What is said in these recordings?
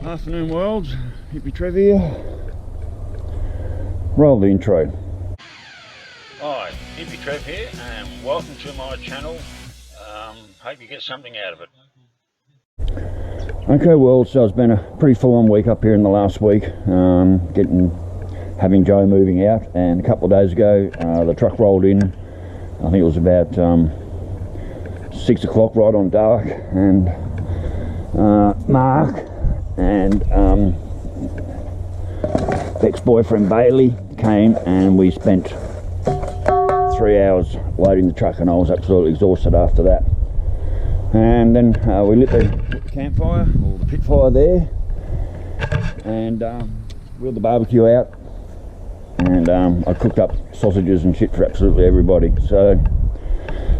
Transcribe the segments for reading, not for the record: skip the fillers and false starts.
Afternoon world, Hippy Trev here. Roll the intro. Hi, Hippy Trev here and welcome to my channel. Hope you get something out of it. Okay, well, so it's been a pretty full-on week up here in the last week, having Joe moving out, and a couple of days ago the truck rolled in. I think it was about 6 o'clock, right on dark, and Mark and ex-boyfriend Bailey came, and we spent 3 hours loading the truck, and I was absolutely exhausted after that. And then we lit the campfire, or the pit fire there, and wheeled the barbecue out, and I cooked up sausages and shit for absolutely everybody. So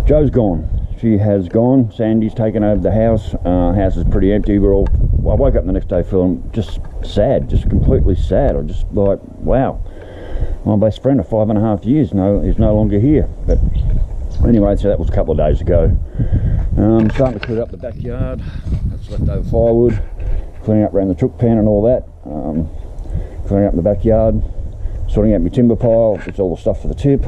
Jo's gone. She has gone. Sandy's taken over the house. House is pretty empty. I woke up the next day feeling just sad, just completely sad. I just like, wow, my best friend of 5.5 years is no longer here. But anyway, so that was a couple of days ago. Starting to clear up the backyard. That's leftover firewood. Cleaning up around the chook pen and all that. Cleaning up the backyard. Sorting out my timber pile. It's all the stuff for the tip.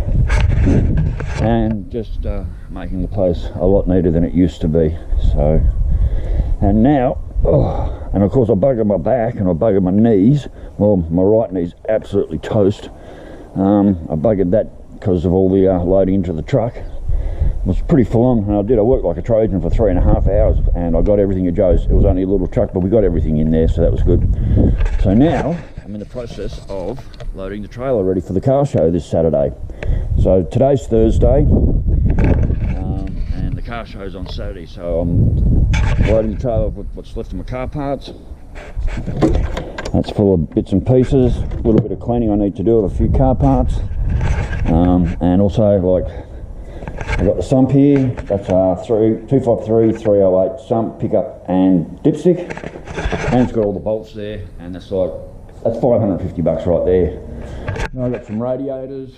And just making the place a lot neater than it used to be. So, and now, and of course I buggered my back and I buggered my knees. Well, my right knee's absolutely toast. I buggered that because of all the loading into the truck. It was pretty full on, and I worked like a Trojan for 3.5 hours, and I got everything at Joe's. It was only a little truck, but we got everything in there, so that was good. So now I'm in the process of loading the trailer ready for the car show this Saturday. So today's Thursday, and the car show's on Saturday, so I'm loading the trailer with what's left of my car parts. That's full of bits and pieces, a little bit of cleaning I need to do of a few car parts, and also, like, I've got the sump here. That's 253 308 sump, pickup and dipstick, and it's got all the bolts there, and that's 550 bucks right there. Now I've got some radiators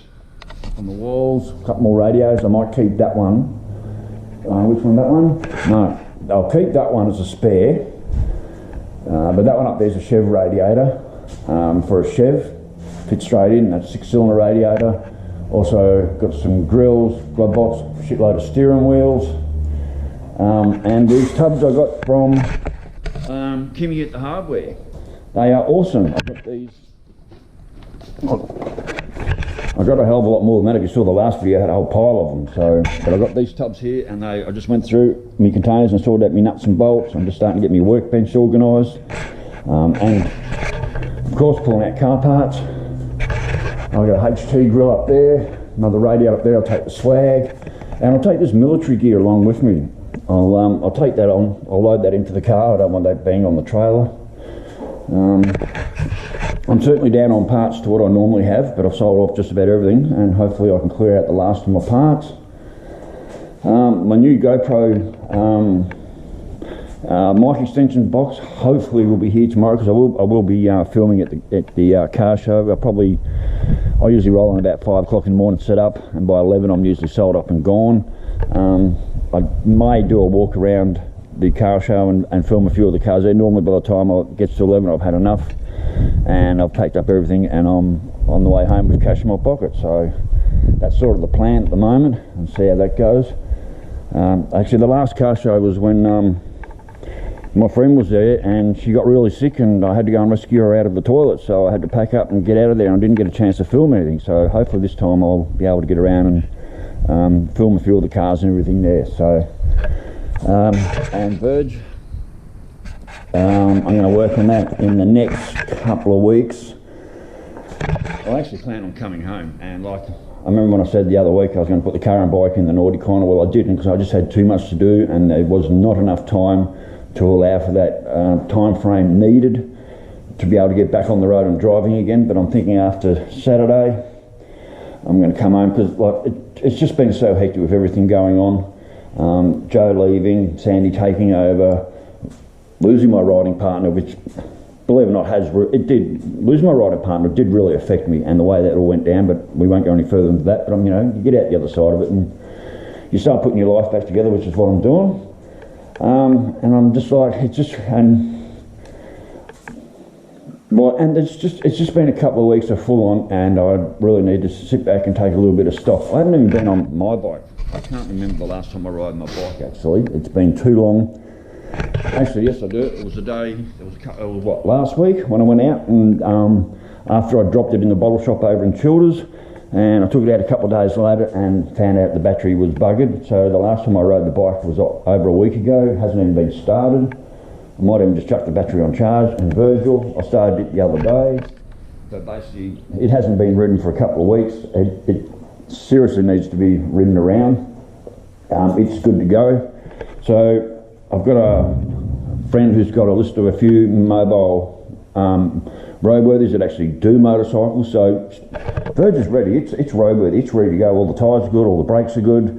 on the walls, a couple more radiators. I might keep that one. Which one? That one? No, I'll keep that one as a spare. But that one up there is a Chev radiator for a Chev. Fits straight in. That's a 6-cylinder radiator. Also got some grills, glove box, shitload of steering wheels, and these tubs I got from Kimmy at the hardware. They are awesome. I've got these. I got a hell of a lot more than that. If you saw the last video, I had a whole pile of them. So, but I got these tubs here, and I just went through my containers and sorted out my nuts and bolts. I'm just starting to get my workbench organised, and of course pulling out car parts. I've got a HT grill up there, another radiator up there. I'll take the swag, and I'll take this military gear along with me. I'll take that on. I'll load that into the car. I don't want that being on the trailer. I'm certainly down on parts to what I normally have, but I've sold off just about everything, and hopefully I can clear out the last of my parts. My new GoPro mic extension box hopefully will be here tomorrow, because I will be filming at the car show. I usually roll in about 5 o'clock in the morning, set up, and by 11 I'm usually sold up and gone. I may do a walk around the car show and film a few of the cars there. Normally by the time it gets to 11 I've had enough, and I've packed up everything, and I'm on the way home with cash in my pocket. So that's sort of the plan at the moment, and see how that goes. Actually, the last car show was when my friend was there, and she got really sick, and I had to go and rescue her out of the toilet, so I had to pack up and get out of there, and I didn't get a chance to film anything. So hopefully this time I'll be able to get around and film a few of the cars and everything there. So and Verge, I'm going to work on that in the next couple of weeks. I actually plan on coming home, and like I remember when I said the other week I was going to put the car and bike in the Naughty corner. Well, I didn't, because I just had too much to do, and there was not enough time to allow for that time frame needed to be able to get back on the road and driving again. But I'm thinking after Saturday I'm going to come home, because it's just been so hectic with everything going on. Joe leaving, Sandy taking over, losing my riding partner, which, believe it or not, losing my riding partner did really affect me, and the way that all went down. But we won't go any further into that. But you get out the other side of it, and you start putting your life back together, which is what I'm doing. And I'm just like, and Well, and it's just been a couple of weeks of full on, and I really need to sit back and take a little bit of stock. I haven't even been on my bike. I can't remember the last time I rode my bike, actually. It's been too long. Actually, yes, I do. It was last week when I went out, and after I dropped it in the bottle shop over in Childers, and I took it out a couple of days later and found out the battery was buggered. So the last time I rode the bike was over a week ago. It hasn't even been started. I might even just chuck the battery on charge. And Virgil, I started it the other day, but basically it hasn't been ridden for a couple of weeks. It seriously needs to be ridden around. It's good to go. So I've got a friend who's got a list of a few mobile roadworthies that actually do motorcycles. So Virgil's ready. It's roadworthy. It's ready to go. All the tyres are good. All the brakes are good.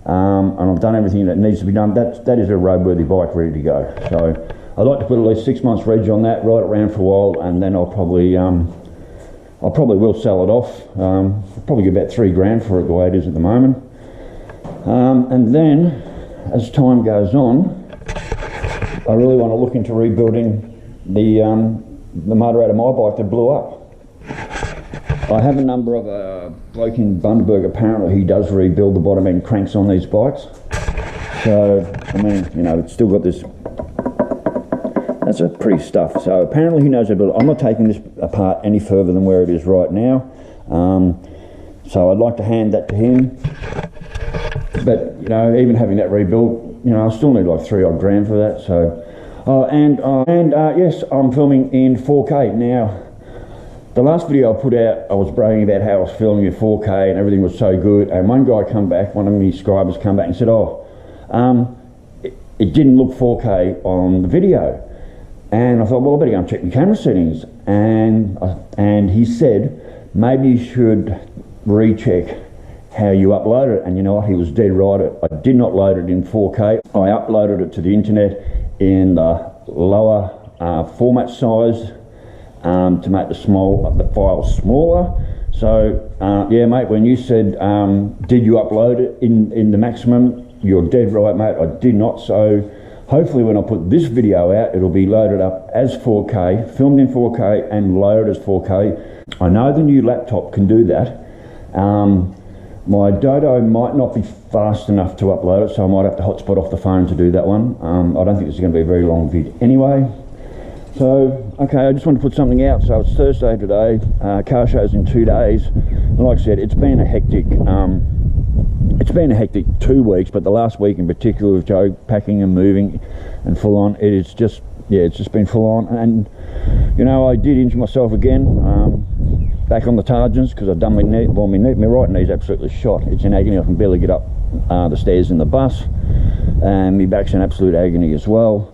And I've done everything that needs to be done. That is a roadworthy bike ready to go. So I'd like to put at least 6 months reg on that, ride it around for a while, and then I'll probably will sell it off. I'll probably get about $3 for it the way it is at the moment. And then, as time goes on, I really want to look into rebuilding the motor out of my bike that blew up. I have a number of a bloke in Bundaberg, apparently he does rebuild the bottom end cranks on these bikes. So, I mean, you know, it's still got this, that's a pretty stuff. So apparently he knows how to build it. I'm not taking this apart any further than where it is right now. So I'd like to hand that to him. But, you know, even having that rebuilt, you know, I still need like $3 for that. So, yes, I'm filming in 4K now. The last video I put out, I was bragging about how I was filming in 4K and everything was so good. And one guy come back, one of my subscribers come back and said, it didn't look 4K on the video. And I thought, well, I better go and check my camera settings. And he said, maybe you should recheck how you upload it. And you know what, he was dead right. I did not load it in 4K. I uploaded it to the internet in the lower format size to make the file smaller. So yeah, mate, when you said did you upload it in the maximum, you're dead right, mate. I did not. So hopefully when I put this video out, it'll be loaded up as 4K, filmed in 4K and loaded as 4K. I know the new laptop can do that. My Dodo might not be fast enough to upload it, so I might have to hotspot off the phone to do that one. I don't think this is going to be a very long vid anyway. So, okay, I just want to put something out. So it's Thursday today, car show's in 2 days. And like I said, it's been a hectic 2 weeks, but the last week in particular with Joe packing and moving and full on, it's just been full on. And, you know, I did injure myself again. Back on the Targents because I've done my knee. Well, my right knee's absolutely shot. It's in agony. I can barely get up the stairs in the bus, and my back's in absolute agony as well.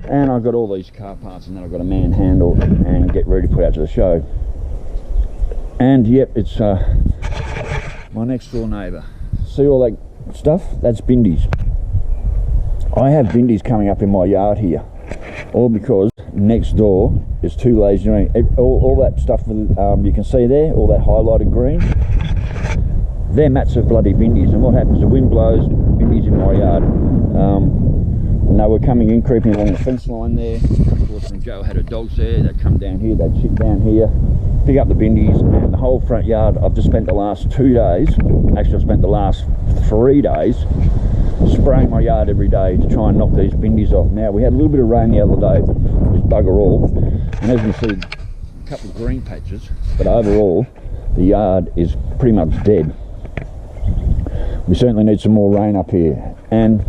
And I've got all these car parts, and then I've got to manhandle and get ready to put out to the show. And yep, it's my next door neighbour. See all that stuff? That's bindies. I have bindies coming up in my yard here, all because next door is too lazy. All that stuff you can see there, all that highlighted green, they're mats of bloody bindies. And what happens, the wind blows, bindies in my yard. And they were coming in, creeping along the fence line there. Of course, when Joe had her dogs there, they'd come down here, they'd sit down here, pick up the bindies, and the whole front yard. I've just spent the last 2 days, actually I've spent the last 3 days spraying my yard every day to try and knock these bindies off. Now, we had a little bit of rain the other day, but it was bugger all. And as you can see, a couple of green patches, but overall, the yard is pretty much dead. We certainly need some more rain up here. And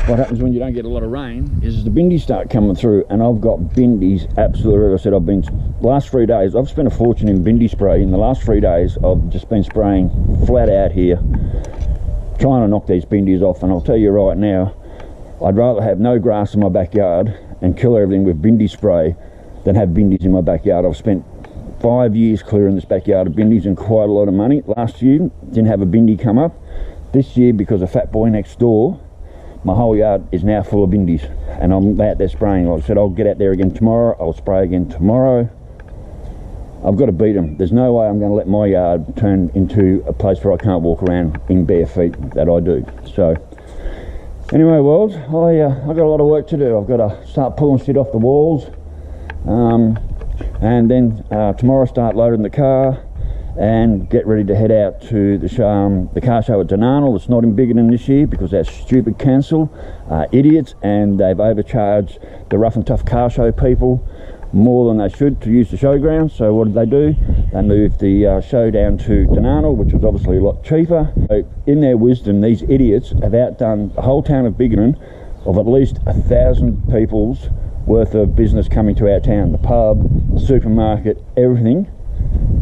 what happens when you don't get a lot of rain is the bindies start coming through, and I've got bindies absolutely. As I said, I've been, last 3 days, I've spent a fortune in bindi spray. In the last 3 days, I've just been spraying flat out here, trying to knock these bindies off. And I'll tell you right now, I'd rather have no grass in my backyard and kill everything with bindi spray than have bindies in my backyard. I've spent 5 years clearing this backyard of bindies and quite a lot of money. Last year, didn't have a bindi come up. This year, because of Fat Boy next door, my whole yard is now full of bindies, and I'm out there spraying. Like I said, I'll get out there again tomorrow. I'll spray again tomorrow. I've got to beat them. There's no way I'm going to let my yard turn into a place where I can't walk around in bare feet that I do. So anyway, world, I've got a lot of work to do. I've got to start pulling shit off the walls. and then tomorrow start loading the car and get ready to head out to the car show at Dunarnell. It's not in Biggin this year because that stupid council are idiots, and they've overcharged the Rough and Tough car show people more than they should to use the showground. So what did they do? They moved the show down to Dunarnell, which was obviously a lot cheaper. So in their wisdom, these idiots have outdone the whole town of Biggin of at least 1,000 people's worth of business coming to our town. The pub, the supermarket, everything.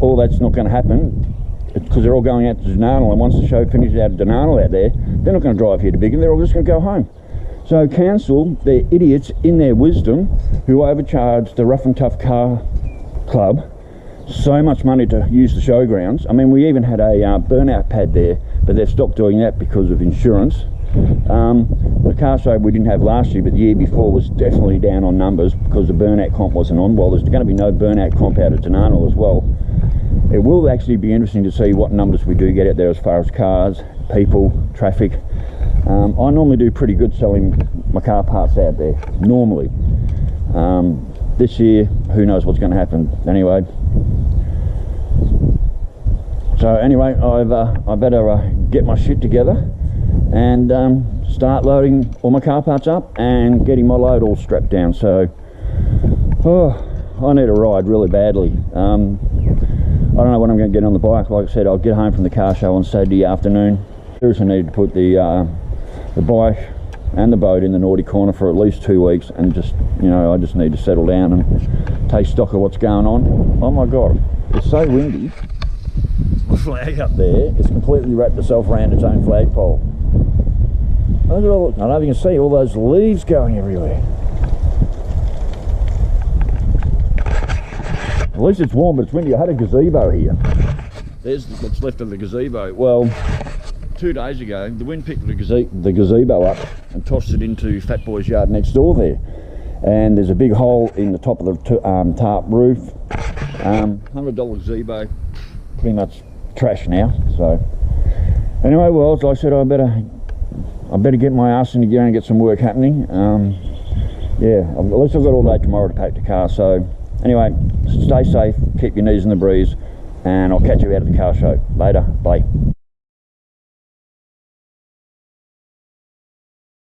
All that's not going to happen because they're all going out to Dunarnell, and once the show finishes out of Dunarnell out there, they're not going to drive here to Biggin, they're all just going to go home. So council, they're idiots in their wisdom who overcharged the Rough and Tough Car Club so much money to use the showgrounds. I mean, we even had a burnout pad there, but they've stopped doing that because of insurance. The car show we didn't have last year, but the year before was definitely down on numbers because the burnout comp wasn't on. Well, there's going to be no burnout comp out at Dunarnell as well. It will actually be interesting to see what numbers we do get out there as far as cars, people, traffic. I normally do pretty good selling my car parts out there, normally. This year, who knows what's going to happen anyway. So anyway, I better get my shit together and start loading all my car parts up and getting my load all strapped down. So I need a ride really badly. I don't know when I'm going to get on the bike. Like I said, I'll get home from the car show on Saturday afternoon. Seriously need to put the bike and the boat in the naughty corner for at least 2 weeks, and just, you know, I just need to settle down and take stock of what's going on. Oh my god, it's so windy. The flag up there has completely wrapped itself around its own flagpole. Look at all, I don't know if you can see all those leaves going everywhere. At least it's warm, but it's windy. I had a gazebo here. There's what's left of the gazebo. Well, 2 days ago, the wind picked the gazebo up and tossed it into Fat Boy's yard next door there. And there's a big hole in the top of the tarp roof. $100 gazebo, pretty much trash now. So anyway, well, as I said, I better get my ass into gear and get some work happening. Yeah, at least I've got all day tomorrow to pack the car. So anyway, stay safe, keep your knees in the breeze, and I'll catch you out at the car show. Later, bye.